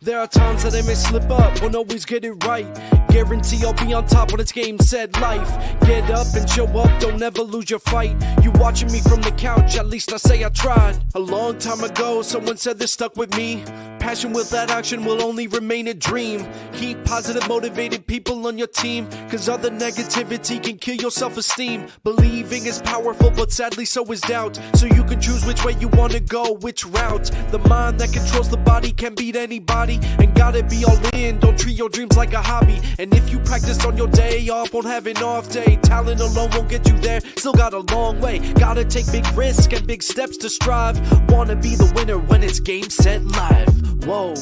There are times that I may slip up, won't always get it right. Guarantee I'll be on top when it's game, set, life. Get up and show up, don't ever lose your fight. You watching me from the couch, at least I say I tried. A long time ago, someone said this stuck with me. Passion without action will only remain a dream. Keep positive, motivated people on your team, cause other negativity can kill your self-esteem. Believing is powerful, but sadly so is doubt. So you can choose which way you wanna go, which route. The mind that controls the body can beat anybody, and gotta be all in, don't treat your dreams like a hobby. And if you practice on your day off, won't have an off day. Talent alone won't get you there, still got a long way. Gotta take big risks and big steps to strive. Wanna be the winner when it's game, set, live. Whoa.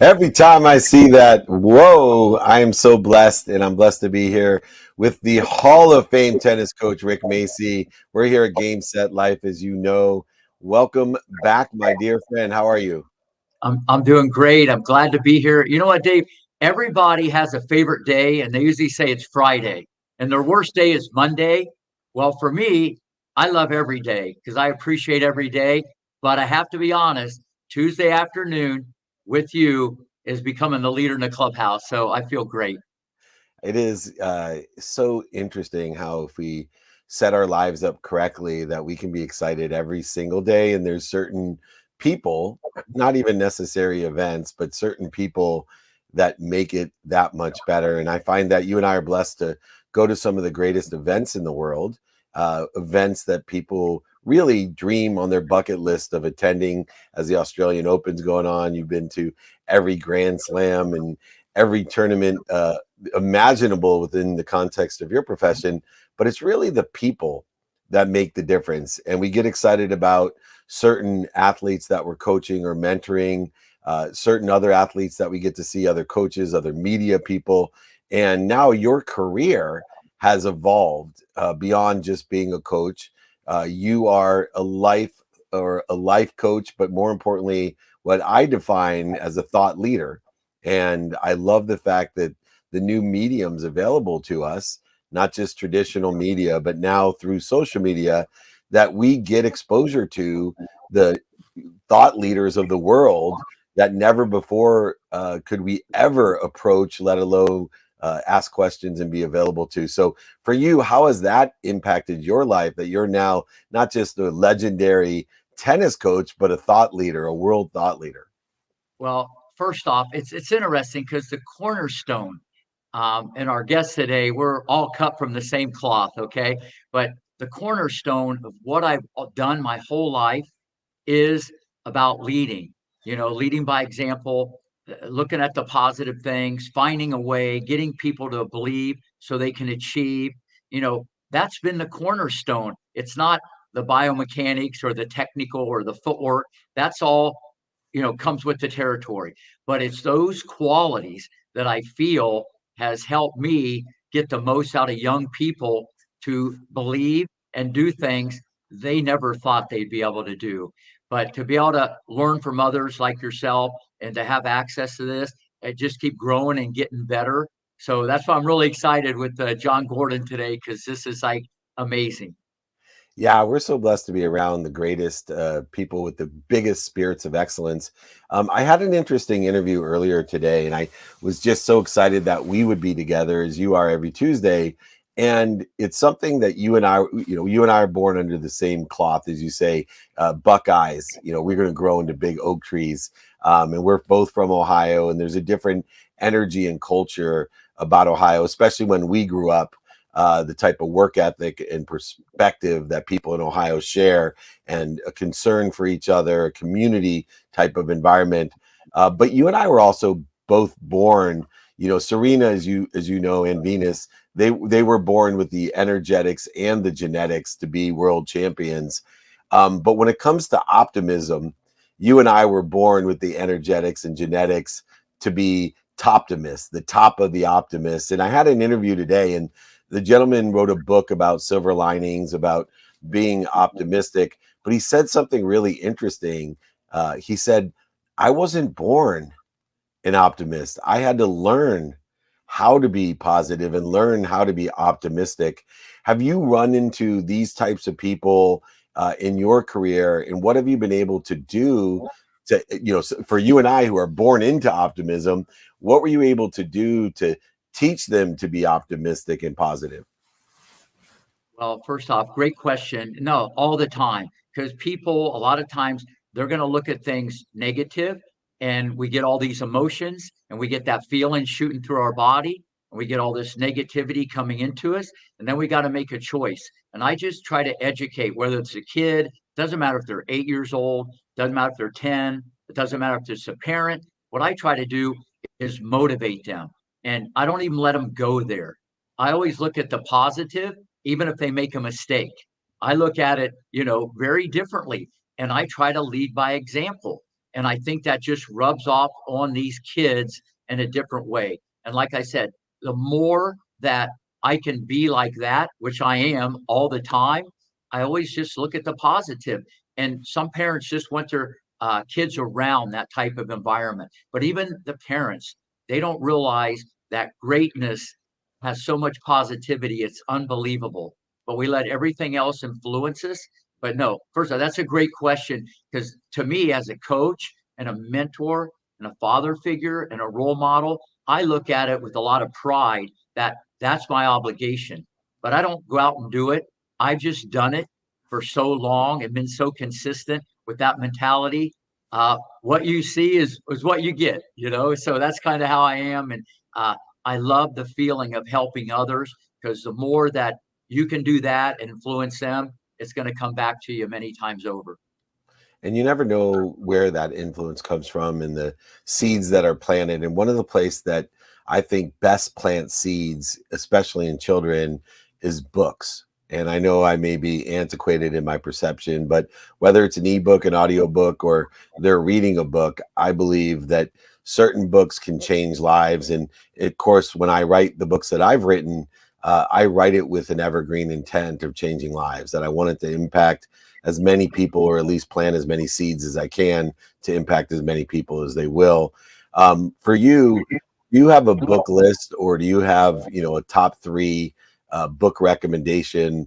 Every time I see that, whoa, I am so blessed, and I'm blessed to be here with the Hall of Fame tennis coach, Rick Macci. We're here at Game Set Life, as you know. Welcome back, my dear friend. How are you? I'm doing great. I'm glad to be here. You know what, Dave? Everybody has a favorite day, and they usually say it's Friday, and their worst day is Monday. Well, for me, I love every day because I appreciate every day. But I have to be honest, Tuesday afternoon with you is becoming the leader in the clubhouse. So I feel great. It is so interesting how if we set our lives up correctly, that we can be excited every single day. And there's certain people, not even necessary events, but certain people that make it that much better. And I find that you and I are blessed to go to some of the greatest events in the world, events that people really dream on their bucket list of attending. As the Australian Open's going on, you've been to every Grand Slam and every tournament imaginable within the context of your profession, but it's really the people that make the difference. And we get excited about certain athletes that we're coaching or mentoring, certain other athletes that we get to see, other coaches, other media people. And now your career has evolved beyond just being a coach. You are a life coach, but more importantly, what I define as a thought leader. And I love the fact that the new mediums available to us, not just traditional media, but now through social media, that we get exposure to the thought leaders of the world that never before could we ever approach, let alone ask questions and be available to. So for you, how has that impacted your life, that you're now not just a legendary tennis coach, but a thought leader, a world thought leader? Well, first off, it's interesting because the cornerstone and our guests today, we're all cut from the same cloth, okay? But the cornerstone of what I've done my whole life is about leading, leading by example, looking at the positive things, finding a way, getting people to believe so they can achieve. That's been the cornerstone. It's not the biomechanics or the technical or the footwork. That's all, comes with the territory. But it's those qualities that I feel has helped me get the most out of young people to believe and do things they never thought they'd be able to do. But to be able to learn from others like yourself and to have access to this and just keep growing and getting better. So that's why I'm really excited with John Gordon today, because this is like amazing. Yeah, we're so blessed to be around the greatest people with the biggest spirits of excellence. I had an interesting interview earlier today, and I was just so excited that we would be together as you are every Tuesday. And it's something that you and I are born under the same cloth, as you say, Buckeyes. We're going to grow into big oak trees. And we're both from Ohio, and there's a different energy and culture about Ohio, especially when we grew up. The type of work ethic and perspective that people in Ohio share, and a concern for each other, a community type of environment. But you and I were also both born, Serena, as you know, and Venus, they were born with the energetics and the genetics to be world champions. But when it comes to optimism, you and I were born with the energetics and genetics to be toptimists, the top of the optimists. And I had an interview today, and the gentleman wrote a book about silver linings, about being optimistic, but he said something really interesting. He said, I wasn't born an optimist. I had to learn how to be positive and learn how to be optimistic. Have you run into these types of people in your career, and what have you been able to do to, for you and I who are born into optimism, what were you able to do to teach them to be optimistic and positive? Well, first off, great question. No, all the time, because people, a lot of times, they're going to look at things negative, and we get all these emotions, and we get that feeling shooting through our body, and we get all this negativity coming into us, and then we got to make a choice. And I just try to educate, whether it's a kid, doesn't matter if they're 8 years old, doesn't matter if they're 10, it doesn't matter if it's a parent. What I try to do is motivate them, and I don't even let them go there. I always look at the positive, even if they make a mistake. I look at it, very differently. And I try to lead by example. And I think that just rubs off on these kids in a different way. And like I said, the more that I can be like that, which I am all the time, I always just look at the positive. And some parents just want their kids around that type of environment. But even the parents, they don't realize that greatness has so much positivity. It's unbelievable. But we let everything else influence us. But no, first of all, that's a great question, because to me, as a coach and a mentor and a father figure and a role model, I look at it with a lot of pride that that's my obligation. But I don't go out and do it. I've just done it for so long and been so consistent with that mentality. What you see is what you get, So that's kind of how I am. And I love the feeling of helping others, because the more that you can do that and influence them, it's going to come back to you many times over. And you never know where that influence comes from and the seeds that are planted. And one of the places that I think best plant seeds, especially in children, is books. And I know I may be antiquated in my perception, but whether it's an ebook, an audiobook, or they're reading a book, I believe that certain books can change lives. And of course, when I write the books that I've written, I write it with an evergreen intent of changing lives, that I want it to impact as many people, or at least plant as many seeds as I can to impact as many people as they will. For you, do you have a book list, or do you have, a top three book recommendation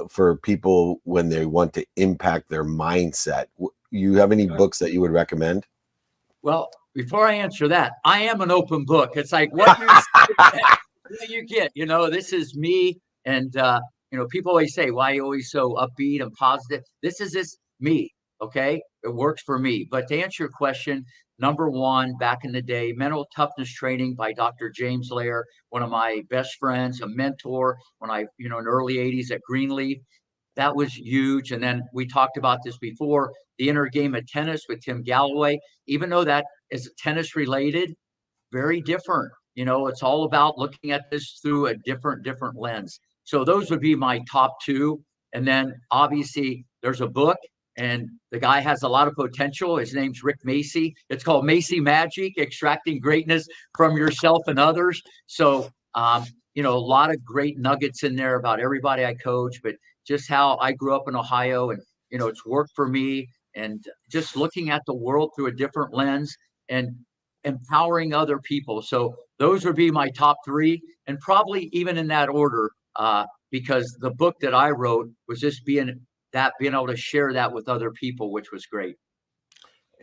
for people when they want to impact their mindset? You have any books that you would recommend? Well, before I answer that, I am an open book. It's like what you see, what you get. This is me. And people always say, "Why are you always so upbeat and positive?" This is me. Okay, it works for me. But to answer your question, number one, back in the day, mental toughness training by Dr. James Lair, one of my best friends, a mentor when I, in the early '80s at Greenleaf. That was huge. And then we talked about this before, the inner game of tennis with Tim Galloway, even though that is tennis related, very different. It's all about looking at this through a different lens. So those would be my top two. And then obviously there's a book, and the guy has a lot of potential. His name's Rick Macci. It's called Macci Magic: Extracting Greatness from Yourself and Others. So, a lot of great nuggets in there about everybody I coach, but just how I grew up in Ohio, and, it's worked for me, and just looking at the world through a different lens and empowering other people. So those would be my top three, and probably even in that order, because the book that I wrote was just being able to share that with other people, which was great.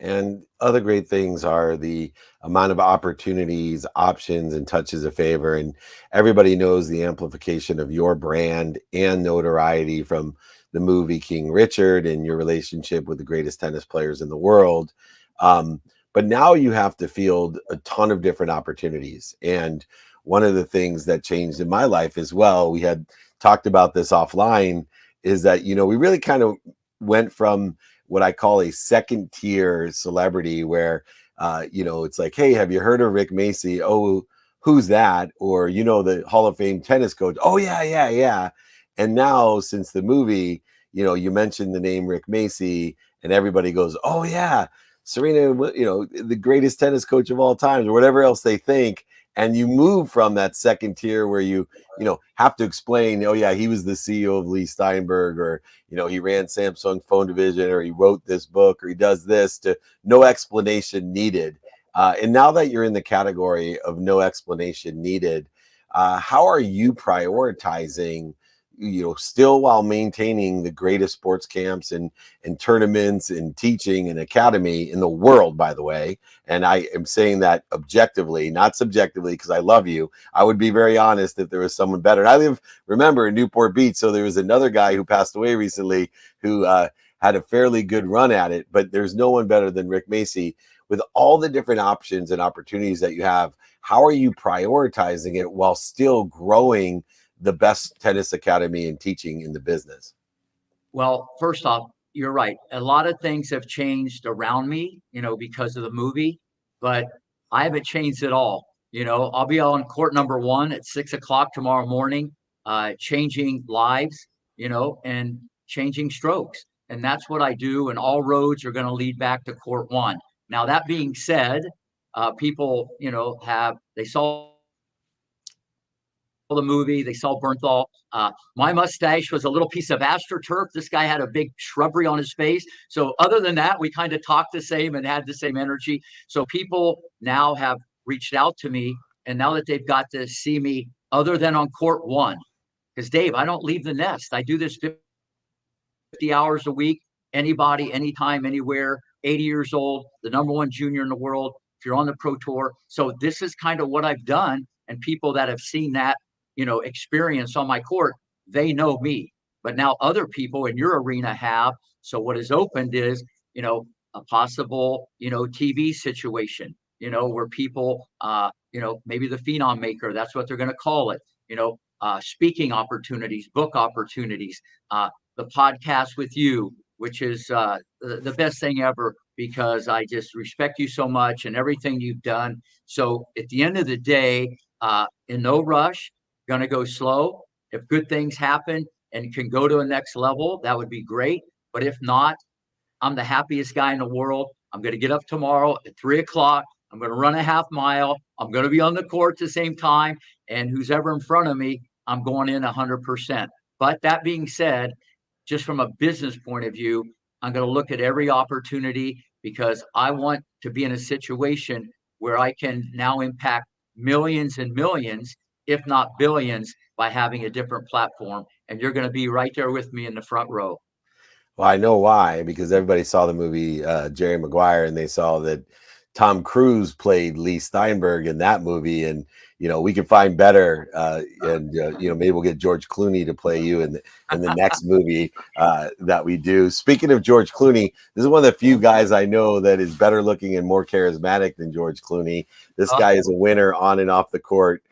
And other great things are the amount of opportunities, options, and touches of favor. And everybody knows the amplification of your brand and notoriety from the movie King Richard and your relationship with the greatest tennis players in the world. But now you have to field a ton of different opportunities. And one of the things that changed in my life as well, we had talked about this offline, is that, we really kind of went from what I call a second tier celebrity where, it's like, hey, have you heard of Rick Macci? Oh, who's that? Or, the Hall of Fame tennis coach. Oh, yeah. And now since the movie, you mentioned the name Rick Macci and everybody goes, oh, yeah, Serena, the greatest tennis coach of all time, or whatever else they think. And you move from that second tier where you have to explain, oh yeah, he was the CEO of Lee Steinberg, or, he ran Samsung phone division, or he wrote this book, or he does this, to no explanation needed. And now that you're in the category of no explanation needed, how are you prioritizing still while maintaining the greatest sports camps and tournaments and teaching and academy in the world, by the way. And I am saying that objectively, not subjectively, because I love you. I would be very honest if there was someone better. And I remember, in Newport Beach. So there was another guy who passed away recently who had a fairly good run at it, but there's no one better than Rick Macci. With all the different options and opportunities that you have, how are you prioritizing it while still growing the best tennis academy and teaching in the business? Well, first off, you're right. A lot of things have changed around me, because of the movie, but I haven't changed at all. I'll be on court number 1 at 6 o'clock tomorrow morning, changing lives, and changing strokes. And that's what I do. And all roads are going to lead back to court 1. Now, that being said, people, they saw the movie, they saw Bernthal. My mustache was a little piece of astroturf. This guy had a big shrubbery on his face. So other than that, we kind of talked the same and had the same energy. So people now have reached out to me, and now that they've got to see me other than on court 1, because Dave, I don't leave the nest. I do this 50 hours a week, anybody, anytime, anywhere, 80 years old, the #1 junior in the world, if you're on the pro tour. So this is kind of what I've done. And people that have seen that, experience on my court, they know me. But now other people in your arena have. So what has opened is, a possible, TV situation, where people, maybe the Phenom Maker, that's what they're going to call it, speaking opportunities, book opportunities, the podcast with you, which is the best thing ever, because I just respect you so much and everything you've done. So at the end of the day, in no rush, going to go slow. If good things happen and can go to a next level, that would be great. But if not, I'm the happiest guy in the world. I'm going to get up tomorrow at 3 o'clock. I'm going to run a half mile. I'm going to be on the court at the same time. And who's ever in front of me, I'm going in 100%. But that being said, just from a business point of view, I'm going to look at every opportunity, because I want to be in a situation where I can now impact millions and millions, if not billions, by having a different platform. And you're going to be right there with me in the front row. Well, I know why, because everybody saw the movie Jerry Maguire, and they saw that Tom Cruise played Lee Steinberg in that movie. And, we can find better. And maybe we'll get George Clooney to play you in the next movie that we do. Speaking of George Clooney, this is one of the few guys I know that is better looking and more charismatic than George Clooney. This guy is a winner on and off the court.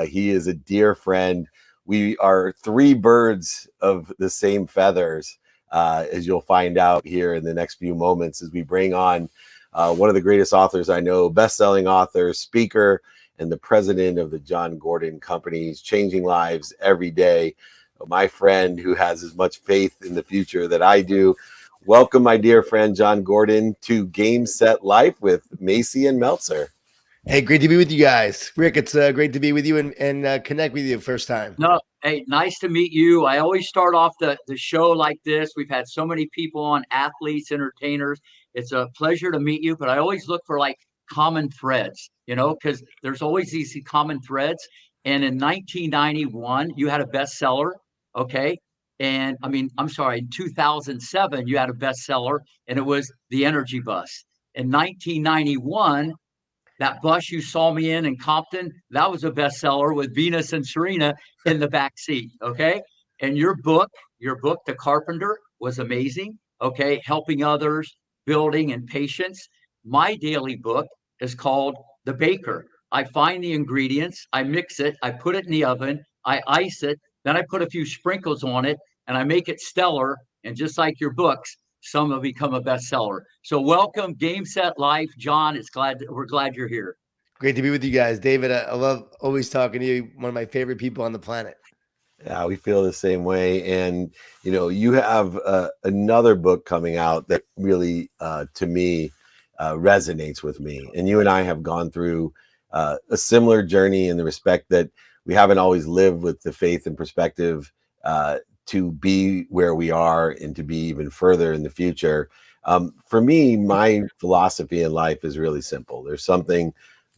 He is a dear friend. We are 3 birds of the same feathers, as you'll find out here in the next few moments, as we bring on one of the greatest authors I know, best-selling author, speaker, and the president of the John Gordon Company. He's changing lives every day. My friend who has as much faith in the future that I do. Welcome, my dear friend John Gordon, to Game Set Life with Macci and Meltzer. Hey, great to be with you guys. Rick, it's great to be with you and connect with you first time. No, hey, nice to meet you. I always start off the show like this. We've had so many people on, athletes, entertainers. It's a pleasure to meet you, but I always look for common threads, because there's always these common threads. And in 1991, you had a bestseller, okay? And I'm sorry, in 2007, you had a bestseller, and it was The Energy Bus. In 1991, that bus you saw me in Compton, that was a bestseller with Venus and Serena in the back seat, okay? And your book, The Carpenter, was amazing, okay? Helping others, building, and patience. My daily book is called The Baker. I find the ingredients, I mix it, I put it in the oven, I ice it, then I put a few sprinkles on it, and I make it stellar. And just like your books, some have become a bestseller. So welcome, Game Set Life, John. We're glad you're here. Great to be with you guys, David. I love always talking to you. One of my favorite people on the planet. Yeah, we feel the same way. And you have another book coming out that really, to me, resonates with me. And you and I have gone through a similar journey in the respect that we haven't always lived with the faith and perspective to be where we are and to be even further in the future. For me, my philosophy in life is really simple. There's something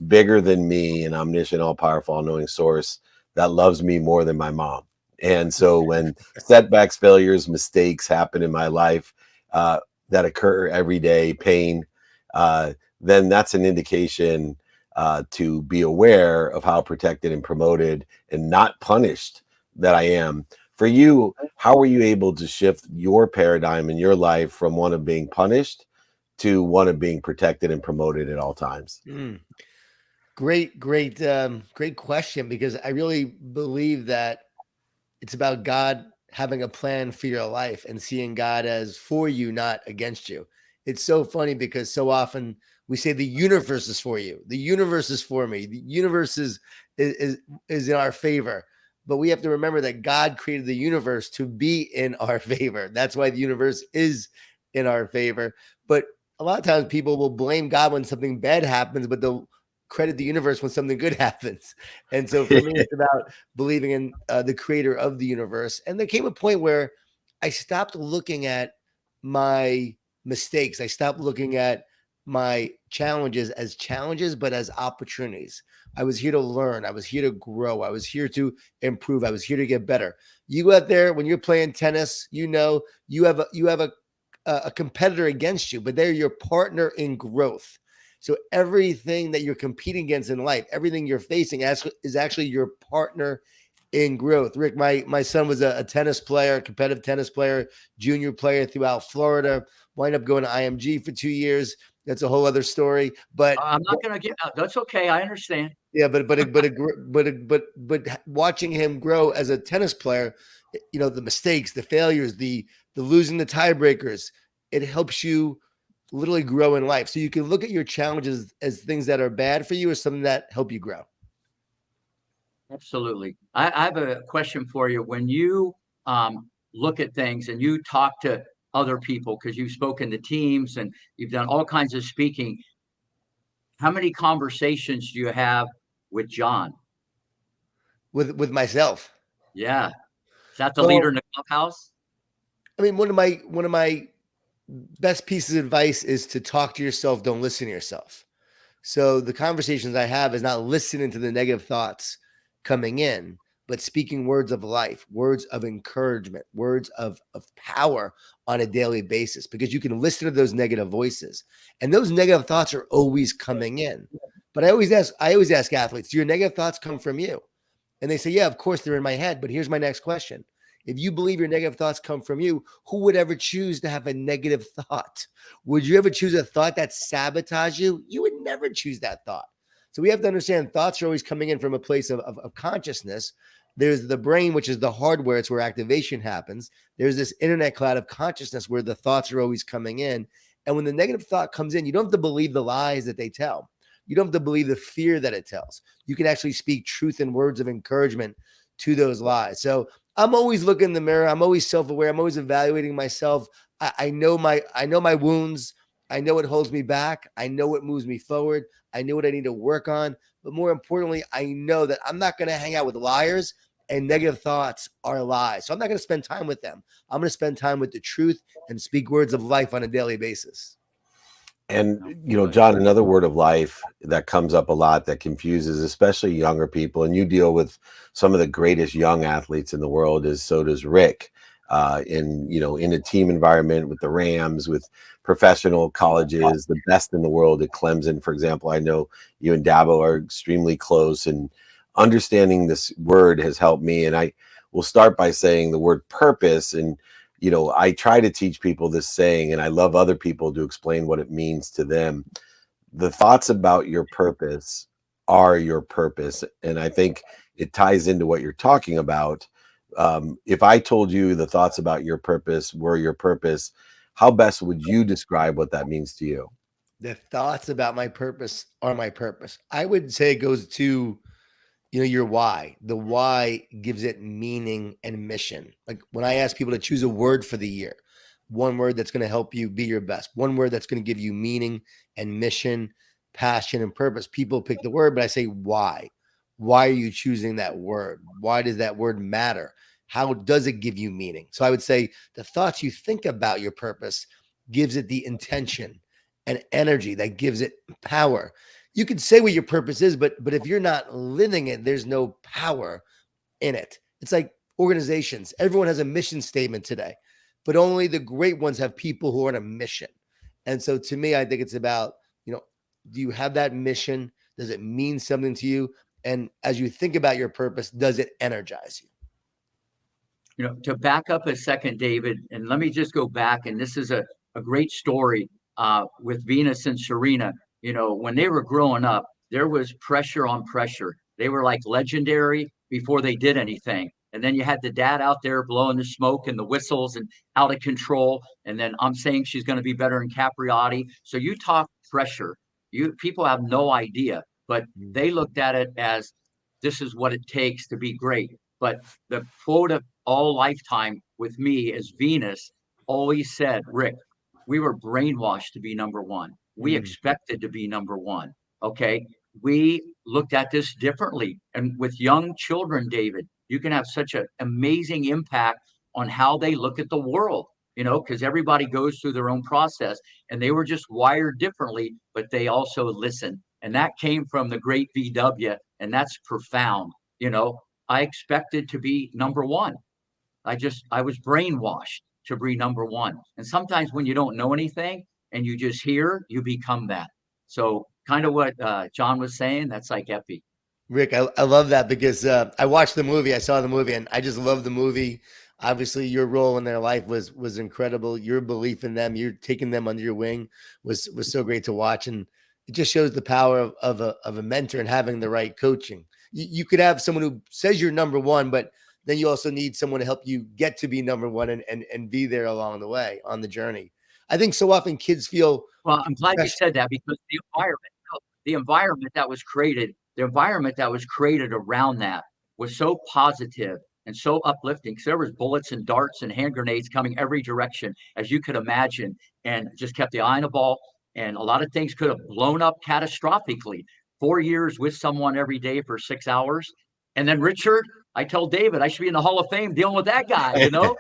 bigger than me, an omniscient, all-powerful, all-knowing source that loves me more than my mom. And so when setbacks, failures, mistakes happen in my life that occur every day, pain, then that's an indication to be aware of how protected and promoted and not punished that I am. For you, how were you able to shift your paradigm in your life from one of being punished to one of being protected and promoted at all times? Great question, because I really believe that it's about God having a plan for your life and seeing God as for you, not against you. It's so funny because so often we say the universe is for you, the universe is for me, the universe is in our favor. But we have to remember that God created the universe to be in our favor. That's why the universe is in our favor. But a lot of times people will blame God when something bad happens, but they'll credit the universe when something good happens. And so for me, it's about believing in the creator of the universe. And there came a point where I stopped looking at my mistakes. I stopped looking at my challenges as challenges, but as opportunities. I was here to learn. I was here to grow. I was here to improve. I was here to get better. You go out there when you're playing tennis, you know, you have a competitor against you, but they're your partner in growth. So everything that you're competing against in life, everything you're facing is actually your partner in growth. Rick, my son was a tennis player, competitive tennis player, junior player throughout Florida, wind up going to IMG for 2 years. That's a whole other story. But I'm not going to get out. That's okay. I understand. yeah, but watching him grow as a tennis player, you know, the mistakes, the failures, the losing the tiebreakers, it helps you literally grow in life. So you can look at your challenges as things that are bad for you or something that help you grow. Absolutely. I have a question for you. When you look at things and you talk to other people, because you've spoken to teams and you've done all kinds of speaking, how many conversations do you have with John? With myself. Yeah. Is that the leader Well, in the clubhouse? I mean, one of my best pieces of advice is to talk to yourself, don't listen to yourself. So the conversations I have is not listening to the negative thoughts coming in, but speaking words of life, words of encouragement, words of power on a daily basis, because you can listen to those negative voices and those negative thoughts are always coming in. But I always ask athletes, do your negative thoughts come from you? And they say, yeah, of course they're in my head. But here's my next question. If you believe your negative thoughts come from you, who would ever choose to have a negative thought? Would you ever choose a thought that sabotages you? You would never choose that thought. So we have to understand thoughts are always coming in from a place of consciousness. There's the brain, which is the hardware. It's where activation happens. There's this internet cloud of consciousness where the thoughts are always coming in. And when the negative thought comes in, you don't have to believe the lies that they tell. You don't have to believe the fear that it tells. You can actually speak truth and words of encouragement to those lies. So I'm always looking in the mirror. I'm always self-aware. I'm always evaluating myself. I know my wounds. I know what holds me back. I know what moves me forward. I know what I need to work on. But more importantly, I know that I'm not going to hang out with liars, and negative thoughts are lies. So I'm not going to spend time with them. I'm going to spend time with the truth and speak words of life on a daily basis. And, you know, John, another word of life that comes up a lot that confuses, especially younger people, and you deal with some of the greatest young athletes in the world, is so does Rick. In a team environment with the Rams, with professional colleges, the best in the world at Clemson, for example. I know you and Dabo are extremely close, and understanding this word has helped me. And I will start by saying the word purpose. And I try to teach people this saying, and I love other people to explain what it means to them. The thoughts about your purpose are your purpose. And I think it ties into what you're talking about. If I told you the thoughts about your purpose were your purpose, how best would you describe what that means to you? The thoughts about my purpose are my purpose. I would say it goes to your why. The why gives it meaning and mission. Like when I ask people to choose a word for the year, one word that's going to help you be your best, one word that's going to give you meaning and mission, passion and purpose. People pick the word, but I say why. Why are you choosing that word? Why does that word matter? How does it give you meaning? So I would say the thoughts you think about your purpose gives it the intention and energy that gives it power. You can say what your purpose is, but if you're not living it, there's no power in it. It's like organizations. Everyone has a mission statement today, but only the great ones have people who are on a mission. And so to me, I think it's about, do you have that mission? Does it mean something to you? And as you think about your purpose, does it energize you? To back up a second, David, and let me just go back. And this is a great story with Venus and Serena. When they were growing up, there was pressure on pressure. They were like legendary before they did anything. And then you had the dad out there blowing the smoke and the whistles and out of control. And then I'm saying she's going to be better in Capriati. So you talk pressure. People have no idea, but they looked at it as this is what it takes to be great. But the quote of all lifetime with me as Venus always said, Rick, we were brainwashed to be number one. We expected to be number one. Okay. We looked at this differently. And with young children, David, you can have such an amazing impact on how they look at the world, because everybody goes through their own process, and they were just wired differently, but they also listen. And that came from the great VW, and that's profound. I expected to be number one. I was brainwashed to be number one. And sometimes when you don't know anything and you just hear, you become that. So kind of what John was saying, that's like epi. Rick, I love that because I watched the movie. I saw the movie, and I just love the movie. Obviously, your role in their life was incredible. Your belief in them, you're taking them under your wing was so great to watch. And it just shows the power of a mentor and having the right coaching. You could have someone who says you're number one, but then you also need someone to help you get to be number one and be there along the way on the journey. I think so often kids feel. Well, I'm glad you said that, because the environment that was created around that was so positive and so uplifting, because there was bullets and darts and hand grenades coming every direction, as you could imagine, and just kept the eye on the ball. And a lot of things could have blown up catastrophically. 4 years with someone every day for 6 hours. And then Richard, I tell David, I should be in the Hall of Fame dealing with that guy, So no,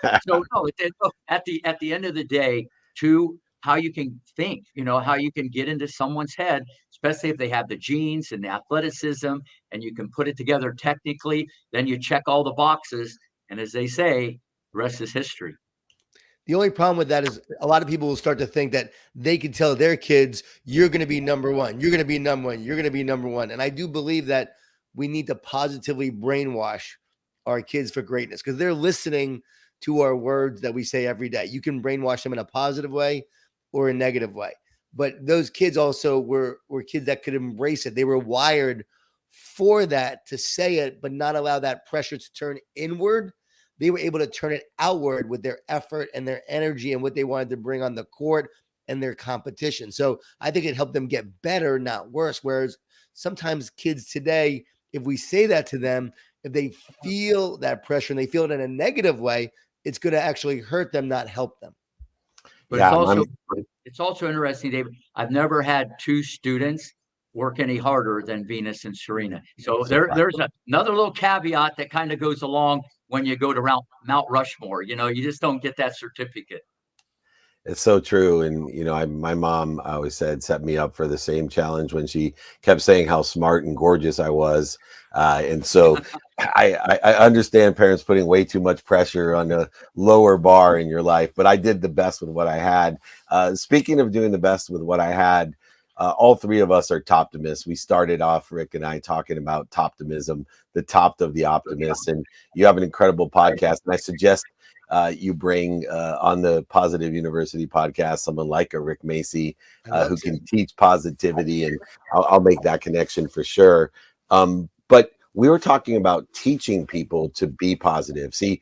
at the end of the day, to how you can think, how you can get into someone's head, especially if they have the genes and the athleticism, and you can put it together technically, then you check all the boxes. And as they say, the rest is history. The only problem with that is a lot of people will start to think that they can tell their kids, you're going to be number one. You're going to be number one. You're going to be number one. And I do believe that we need to positively brainwash our kids for greatness, because they're listening to our words that we say every day. You can brainwash them in a positive way or a negative way. But those kids also were kids that could embrace it. They were wired for that, to say it, but not allow that pressure to turn inward. They were able to turn it outward with their effort and their energy and what they wanted to bring on the court and their competition. So I think it helped them get better, not worse. Whereas sometimes kids today, if we say that to them, if they feel that pressure and they feel it in a negative way, it's going to actually hurt them, not help them. But it's also interesting, David. I've never had two students work any harder than Venus and Serena. So there's another little caveat that kind of goes along when you go to Mount Rushmore. You just don't get that certificate. It's so true. And, my mom, I always said, set me up for the same challenge when she kept saying how smart and gorgeous I was. And so I understand parents putting way too much pressure on a lower bar in your life, but I did the best with what I had. Speaking of doing the best with what I had, all three of us are Toptimists. We started off, Rick and I, talking about Toptimism, the top of the optimists. And you have an incredible podcast. And I suggest you bring on the Positive University podcast someone like a Rick Macci who can teach positivity, and I'll make that connection for sure. But we were talking about teaching people to be positive. See,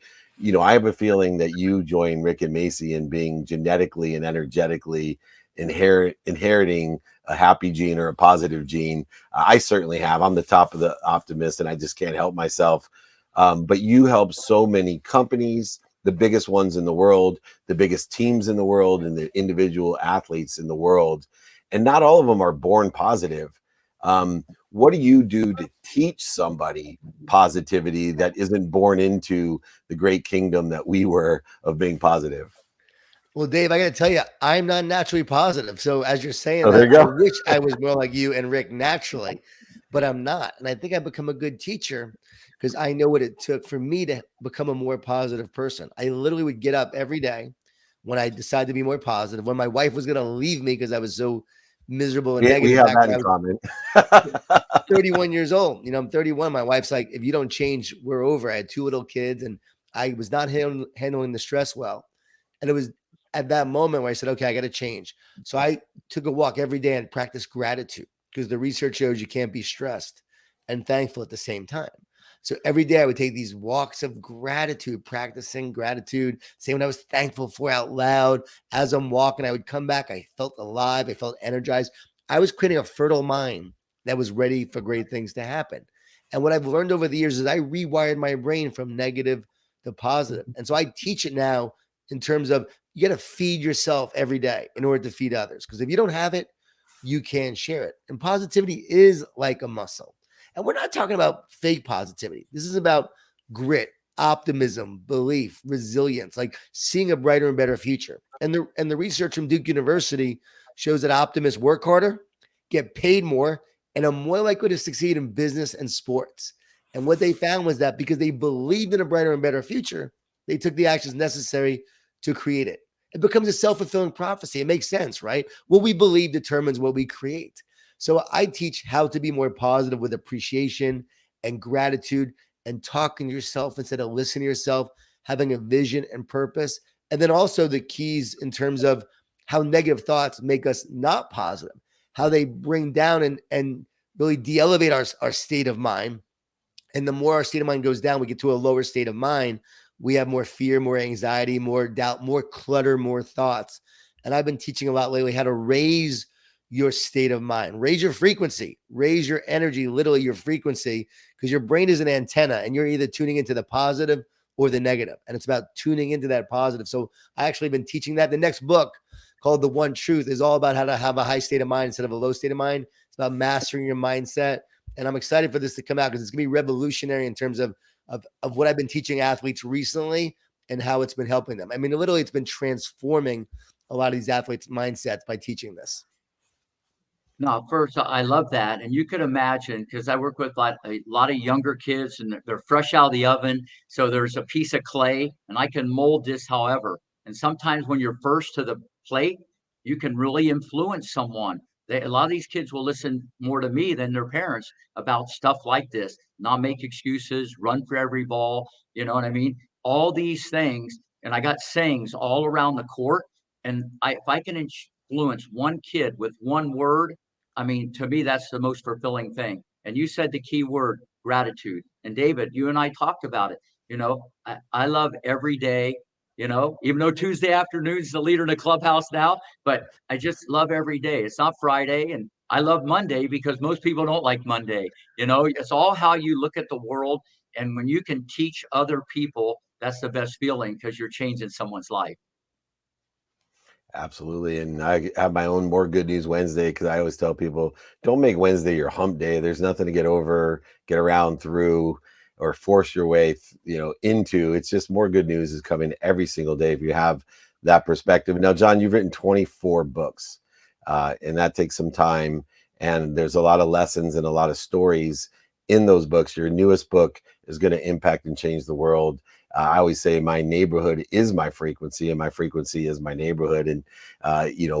I have a feeling that you join Rick and Macci in being genetically and energetically inheriting a happy gene or a positive gene. I certainly have. I'm the top of the optimist, and I just can't help myself. But you help so many companies, the biggest ones in the world, the biggest teams in the world, and the individual athletes in the world. And not all of them are born positive. What do you do to teach somebody positivity that isn't born into the great kingdom that we were of being positive? Well, Dave, I got to tell you, I'm not naturally positive. So as you're saying there you that, go. I wish I was more like you and Rick naturally, but I'm not. And I think I've become a good teacher because I know what it took for me to become a more positive person. I literally would get up every day when I decided to be more positive, when my wife was going to leave me because I was so miserable and We negative. have Back that when I in was common. 31 years old. I'm 31. My wife's like, if you don't change, we're over. I had 2 little kids and I was not handling the stress well. And it was at that moment where I said, okay, I got to change. So I took a walk every day and practiced gratitude, because the research shows you can't be stressed and thankful at the same time. So every day I would take these walks of gratitude, practicing gratitude, saying what I was thankful for out loud. As I'm walking, I would come back. I felt alive. I felt energized. I was creating a fertile mind that was ready for great things to happen. And what I've learned over the years is I rewired my brain from negative to positive. And so I teach it now in terms of you got to feed yourself every day in order to feed others. Because if you don't have it, you can't share it. And positivity is like a muscle. And we're not talking about fake positivity. This is about grit, optimism, belief, resilience, like seeing a brighter and better future. And the research from Duke University shows that optimists work harder, get paid more, and are more likely to succeed in business and sports. And what they found was that because they believed in a brighter and better future, they took the actions necessary to create it. It becomes a self-fulfilling prophecy. It makes sense, right? What we believe determines what we create. So I teach how to be more positive with appreciation and gratitude and talking to yourself instead of listening to yourself, having a vision and purpose. And then also the keys in terms of how negative thoughts make us not positive, how they bring down and really de-elevate our state of mind. And the more our state of mind goes down, we get to a lower state of mind. We have more fear, more anxiety, more doubt, more clutter, more thoughts. And I've been teaching a lot lately how to raise your state of mind, raise your frequency, raise your energy, literally your frequency, because your brain is an antenna and you're either tuning into the positive or the negative. And it's about tuning into that positive. So I actually been teaching that. The next book, called The One Truth, is all about how to have a high state of mind instead of a low state of mind. It's about mastering your mindset. And I'm excited for this to come out because it's going to be revolutionary in terms of what I've been teaching athletes recently and how it's been helping them. I mean, literally, it's been transforming a lot of these athletes' mindsets by teaching this. No, first, I love that. And you could imagine, because I work with a lot of younger kids and they're fresh out of the oven. So there's a piece of clay and I can mold this however. And sometimes when you're first to the plate, you can really influence someone. A lot of these kids will listen more to me than their parents about stuff like this, not make excuses, run for every ball. You know what I mean? All these things. And I got sayings all around the court. And if I can influence one kid with one word, I mean, to me, that's the most fulfilling thing. And you said the key word, gratitude. And David, you and I talked about it. I love every day, even though Tuesday afternoon is the leader in the clubhouse now, but I just love every day. It's not Friday. And I love Monday because most people don't like Monday. It's all how you look at the world. And when you can teach other people, that's the best feeling because you're changing someone's life. Absolutely. And I have my own More Good News Wednesday because I always tell people, don't make Wednesday your hump day. There's nothing to get over, get around through, or force your way, into. It's just more good news is coming every single day if you have that perspective. Now, John, you've written 24 books, and that takes some time. And there's a lot of lessons and a lot of stories in those books. Your newest book is going to impact and change the world. I always say my neighborhood is my frequency and my frequency is my neighborhood. And,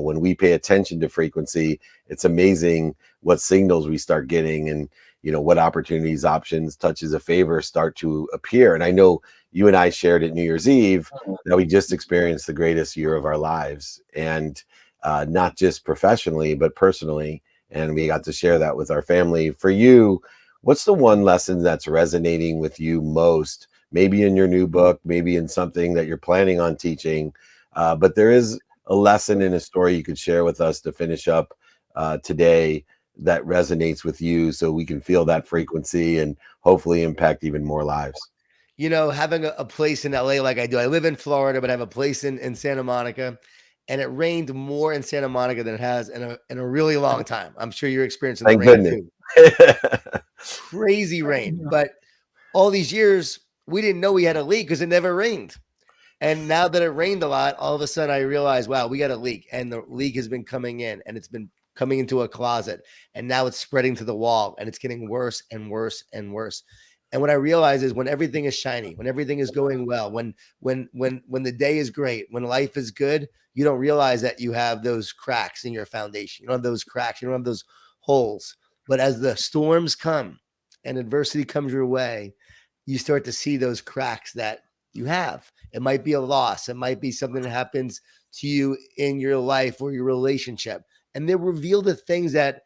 when we pay attention to frequency, it's amazing what signals we start getting and, what opportunities, options, touches of favor start to appear. And I know you and I shared at New Year's Eve that we just experienced the greatest year of our lives, and not just professionally, but personally. And we got to share that with our family. For you, what's the one lesson that's resonating with you most? Maybe in your new book, maybe in something that you're planning on teaching. But there is a lesson in a story you could share with us to finish up today that resonates with you so we can feel that frequency and hopefully impact even more lives. Having a place in LA like I do, I live in Florida, but I have a place in Santa Monica, and it rained more in Santa Monica than it has in a really long time. I'm sure you're experiencing the rain too. Crazy rain. But all these years, we didn't know we had a leak because it never rained. And now that it rained a lot, all of a sudden I realized, wow, we got a leak. And the leak has been coming in and it's been coming into a closet. And now it's spreading to the wall and it's getting worse and worse and worse. And what I realize is when everything is shiny, when everything is going well, when the day is great, when life is good, you don't realize that you have those cracks in your foundation. You don't have those cracks, you don't have those holes. But as the storms come and adversity comes your way, you start to see those cracks that you have. It might be a loss, it might be something that happens to you in your life or your relationship. And they reveal the things that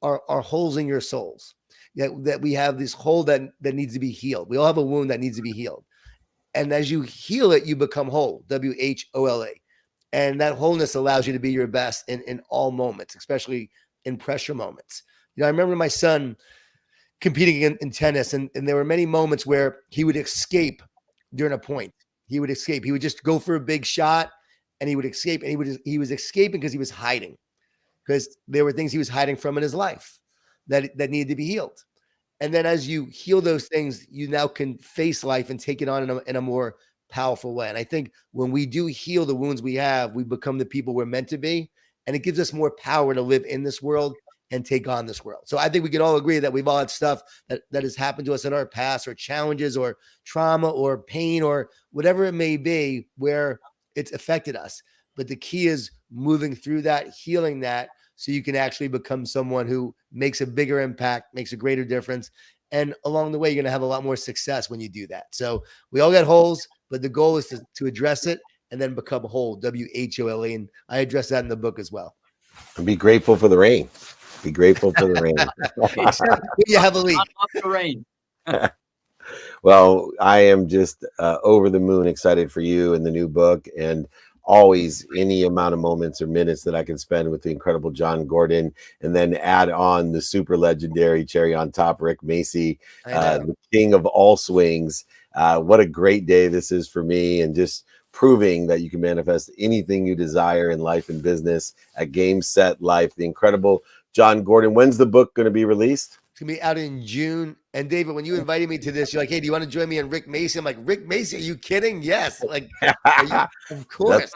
are holes in your souls. That we have this hole that needs to be healed. We all have a wound that needs to be healed. And as you heal it, you become whole, WHOLA. And that wholeness allows you to be your best in all moments, especially in pressure moments. You know, I remember my son competing in tennis, and there were many moments where he would escape during a point. He would escape. He would just go for a big shot, and he would escape. And he was escaping because he was hiding, because there were things he was hiding from in his life that needed to be healed. And then as you heal those things, you now can face life and take it on in a more powerful way. And I think when we do heal the wounds we have, we become the people we're meant to be. And it gives us more power to live in this world and take on this world. So I think we can all agree that we've all had stuff that has happened to us in our past, or challenges or trauma or pain or whatever it may be, where it's affected us. But the key is moving through that, healing that, so you can actually become someone who makes a bigger impact, makes a greater difference. And along the way, you're going to have a lot more success when you do that. So we all got holes, but the goal is to address it and then become whole, WHOLE. And I address that in the book as well. And be grateful for the rain. Be grateful for the rain. You have a leak. The rain. Well, I am just over the moon excited for you and the new book, and always any amount of moments or minutes that I can spend with the incredible John Gordon, and then add on the super legendary cherry on top, Rick Macci, the king of all swings. What a great day this is for me, and just proving that you can manifest anything you desire in life and business at Game Set Life. The incredible John Gordon. When's the book going to be released? It's going to be out in June. And David, when you invited me to this, you're like, hey, do you want to join me and Rick Macci? I'm like, Rick Macci, are you kidding? Yes. Like, of course.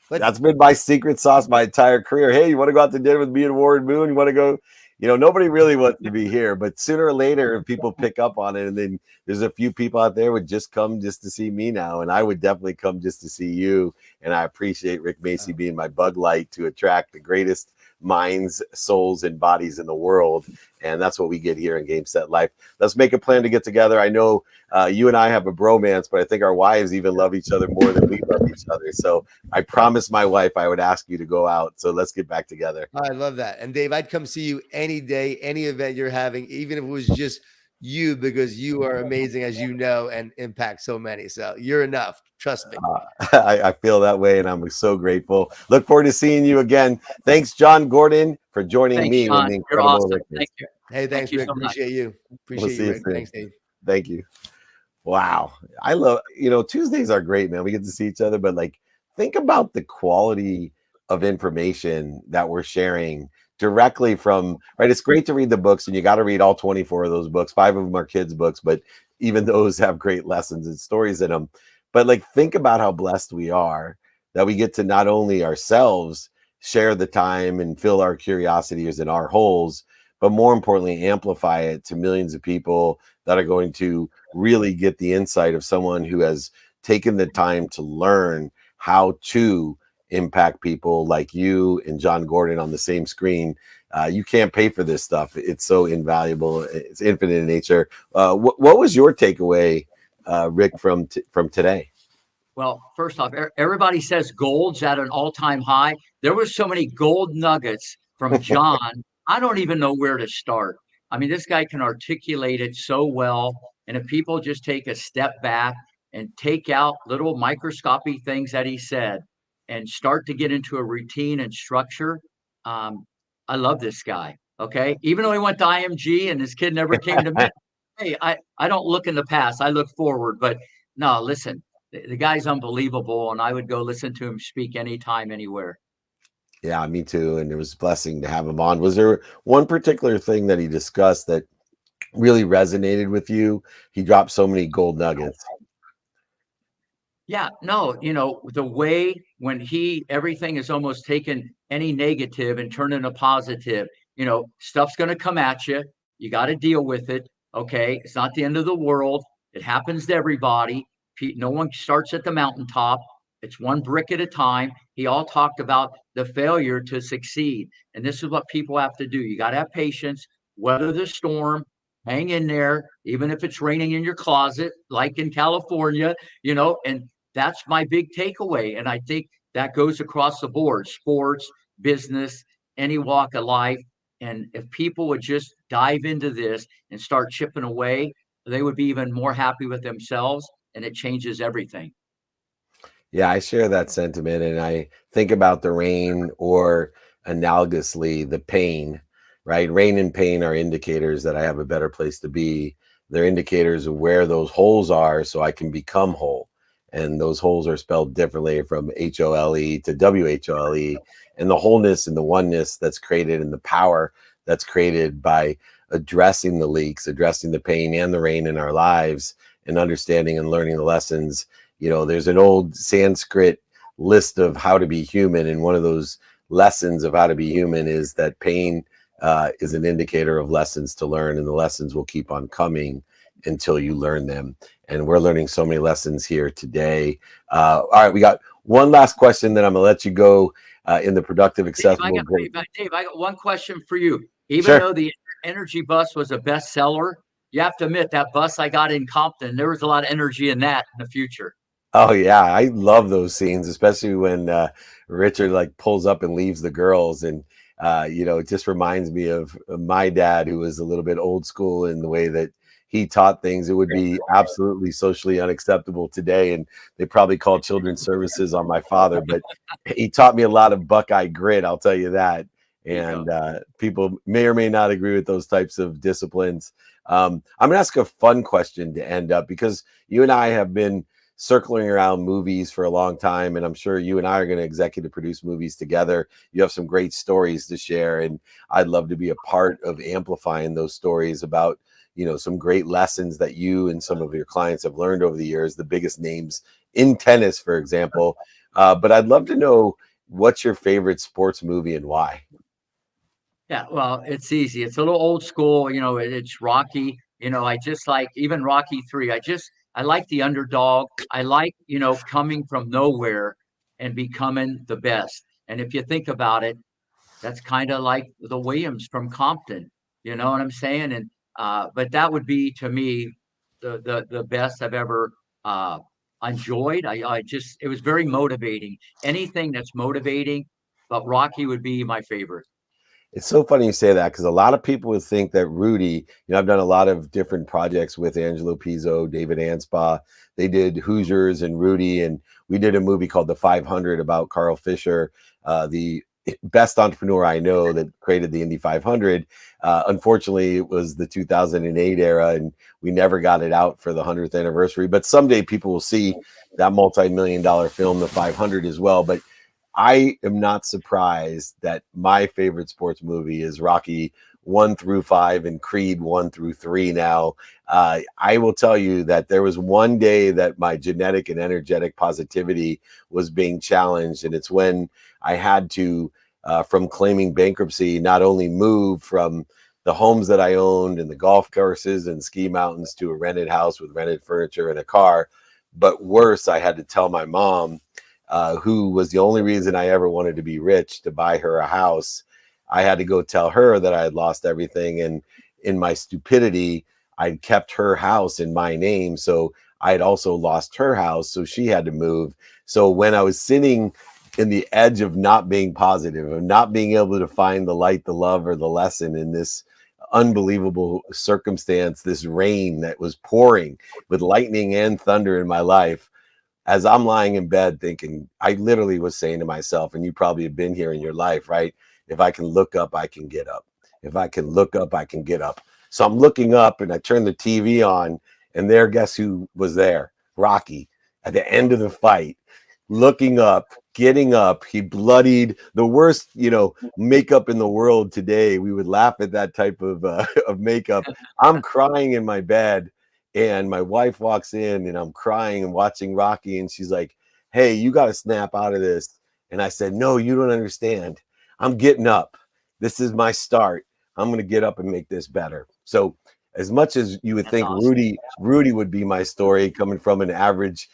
That's been my secret sauce my entire career. Hey, you want to go out to dinner with me and Warren Moon? You want to go? You know, nobody really wants to be here, but sooner or later, if people pick up on it, and then there's a few people out there would just come just to see me now, and I would definitely come just to see you. And I appreciate Rick Macci being my bug light to attract the greatest minds, souls, and bodies in the world. And that's what we get here in Game Set Life. Let's make a plan to get together. I know you and I have a bromance, but I think our wives even love each other more than we love each other. So I promised my wife I would ask you to go out. So let's get back together. I love that. And Dave, I'd come see you any day, any event you're having, even if it was just you, because you are amazing, as you know, and impact so many. So you're enough. Trust me. I feel that way, and I'm so grateful. Look forward to seeing you again. Thanks, John Gordon, for joining me. Sean. With the You're incredible awesome. Rick. Thank you. Hey, thanks, Thank you Rick. so much. Appreciate you. Appreciate you, Rick. Thanks, Dave. Thank you. Wow. I love, Tuesdays are great, man. We get to see each other, but like, think about the quality of information that we're sharing directly from, right? It's great to read the books, and you got to read all 24 of those books. 5 of them are kids' books, but even those have great lessons and stories in them. But like, think about how blessed we are that we get to not only ourselves share the time and fill our curiosities and our holes, but more importantly, amplify it to millions of people that are going to really get the insight of someone who has taken the time to learn how to impact people like you and John Gordon on the same screen. You can't pay for this stuff. It's so invaluable. It's infinite in nature. What was your takeaway, Rick, from today? Well, first off, everybody says gold's at an all-time high. There were so many gold nuggets from John. I don't even know where to start. I mean, this guy can articulate it so well. And if people just take a step back and take out little microscopic things that he said and start to get into a routine and structure, I love this guy. Okay. Even though he went to IMG and his kid never came to me. Hey, I don't look in the past. I look forward. But no, listen, the guy's unbelievable. And I would go listen to him speak anytime, anywhere. Yeah, me too. And it was a blessing to have him on. Was there one particular thing that he discussed that really resonated with you? He dropped so many gold nuggets. Yeah, no, the way when everything is almost taken any negative and turn into positive, stuff's going to come at you. You got to deal with it. Okay. It's not the end of the world. It happens to everybody. No one starts at the mountaintop. It's one brick at a time. He all talked about the failure to succeed. And this is what people have to do. You got to have patience, weather the storm, hang in there, even if it's raining in your closet, like in California, and that's my big takeaway. And I think that goes across the board, sports, business, any walk of life. And if people would just dive into this and start chipping away, they would be even more happy with themselves, and it changes everything. Yeah, I share that sentiment, and I think about the rain, or analogously, the pain, right? Rain and pain are indicators that I have a better place to be. They're indicators of where those holes are so I can become whole. And those holes are spelled differently, from HOLE to WHOLE. And the wholeness and the oneness that's created, and the power that's created by addressing the leaks, addressing the pain and the rain in our lives, and understanding and learning the lessons. There's an old Sanskrit list of how to be human, and one of those lessons of how to be human is that pain is an indicator of lessons to learn, and the lessons will keep on coming until you learn them. And we're learning so many lessons here today. All right, we got one last question, then I'm gonna let you go in the productive, accessible. Dave, I got one question for you. Even Sure. though the energy bus was a bestseller, you have to admit that bus I got in Compton, there was a lot of energy in that in the future. Oh yeah, I love those scenes, especially when Richard like pulls up and leaves the girls, and it just reminds me of my dad, who was a little bit old school in the way that he taught things. It would be absolutely socially unacceptable today, and they probably call children's services on my father, but he taught me a lot of Buckeye grit, I'll tell you that. And people may or may not agree with those types of disciplines. I'm gonna ask a fun question to end up, because you and I have been circling around movies for a long time, and I'm sure you and I are going to executive produce movies together. You have some great stories to share, and I'd love to be a part of amplifying those stories about some great lessons that you and some of your clients have learned over the years, the biggest names in tennis, for example. But I'd love to know, what's your favorite sports movie and why? Yeah, well, it's easy. It's a little old school, it's Rocky. I just like even Rocky 3. I like the underdog. I like, coming from nowhere and becoming the best. And if you think about it, that's kind of like the Williams from Compton. You know what I'm saying? And but that would be, to me, the best I've ever enjoyed. It was very motivating. Anything that's motivating, but Rocky would be my favorite. It's so funny you say that, because a lot of people would think that Rudy, I've done a lot of different projects with Angelo Pizzo, David Anspaugh. They did Hoosiers and Rudy, and we did a movie called The 500 about Carl Fisher, the best entrepreneur I know that created the Indy 500. Unfortunately, it was the 2008 era, and we never got it out for the 100th anniversary. But someday people will see that multi-million-dollar film, The 500, as well. But I am not surprised that my favorite sports movie is Rocky 1 through 5 and Creed 1 through 3 now. I will tell you that there was one day that my genetic and energetic positivity was being challenged, and it's when I had to, from claiming bankruptcy, not only move from the homes that I owned and the golf courses and ski mountains to a rented house with rented furniture and a car, but worse, I had to tell my mom, who was the only reason I ever wanted to be rich, to buy her a house. I had to go tell her that I had lost everything. And in my stupidity, I'd kept her house in my name. So I had also lost her house. So she had to move. So when I was sitting in the edge of not being positive, of not being able to find the light, the love, or the lesson in this unbelievable circumstance, this rain that was pouring with lightning and thunder in my life, as I'm lying in bed thinking, I literally was saying to myself, and you probably have been here in your life, right? If I can look up, I can get up. If I can look up, I can get up. So I'm looking up, and I turn the TV on, and there, guess who was there? Rocky, at the end of the fight, looking up, getting up. He bloodied, the worst, makeup in the world today. We would laugh at that type of makeup. I'm crying in my bed. And my wife walks in, and I'm crying and watching Rocky, and she's like, "Hey, you got to snap out of this." And I said, "No, you don't understand. I'm getting up. This is my start. I'm going to get up and make this better." So as much as you would That's think awesome. Rudy would be my story, coming from an average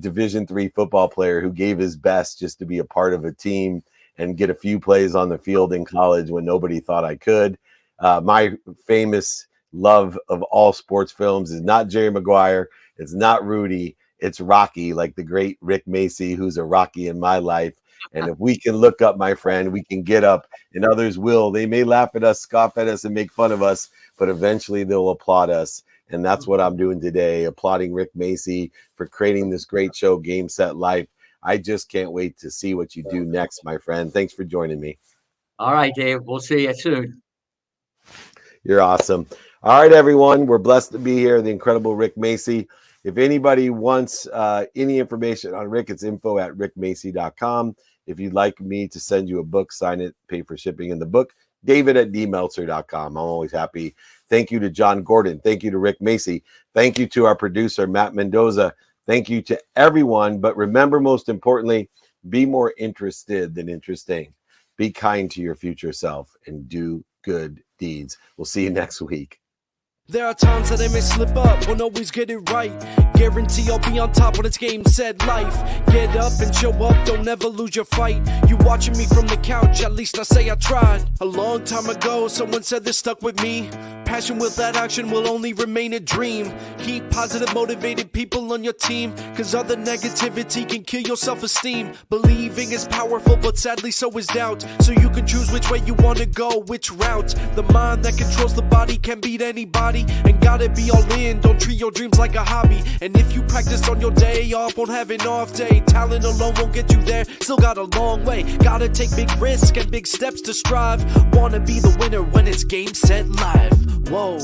Division III football player who gave his best just to be a part of a team and get a few plays on the field in college when nobody thought I could. My famous love of all sports films is not Jerry Maguire. It's not Rudy. It's Rocky, like the great Rick Macci, who's a Rocky in my life. And if we can look up, my friend, we can get up, and others will. They may laugh at us, scoff at us, and make fun of us, but eventually they'll applaud us. And that's what I'm doing today, applauding Rick Macci for creating this great show, Game Set Life. I just can't wait to see what you do next, my friend. Thanks for joining me. All right, Dave. We'll see you soon. You're awesome. All right, everyone. We're blessed to be here. The incredible Rick Macci. If anybody wants any information on Rick, it's info@rickmacci.com. If you'd like me to send you a book, sign it, pay for shipping in the book, david@dmeltzer.com. I'm always happy. Thank you to John Gordon. Thank you to Rick Macci. Thank you to our producer, Matt Mendoza. Thank you to everyone. But remember, most importantly, be more interested than interesting. Be kind to your future self and do good deeds. We'll see you next week. There are times that I may slip up, won't always get it right. Guarantee I'll be on top when it's game, set, life. Get up and show up, don't ever lose your fight. You watching me from the couch, at least I say I tried. A long time ago, someone said this stuck with me. Passion without action will only remain a dream. Keep positive, motivated people on your team, cause other negativity can kill your self-esteem. Believing is powerful, but sadly so is doubt. So you can choose which way you wanna go, which route. The mind that controls the body can beat anybody, and gotta be all in, don't treat your dreams like a hobby. And if you practice on your day off, won't have an off day. Talent alone won't get you there, still got a long way. Gotta take big risks and big steps to strive. Wanna be the winner when it's game, set, live. Whoa.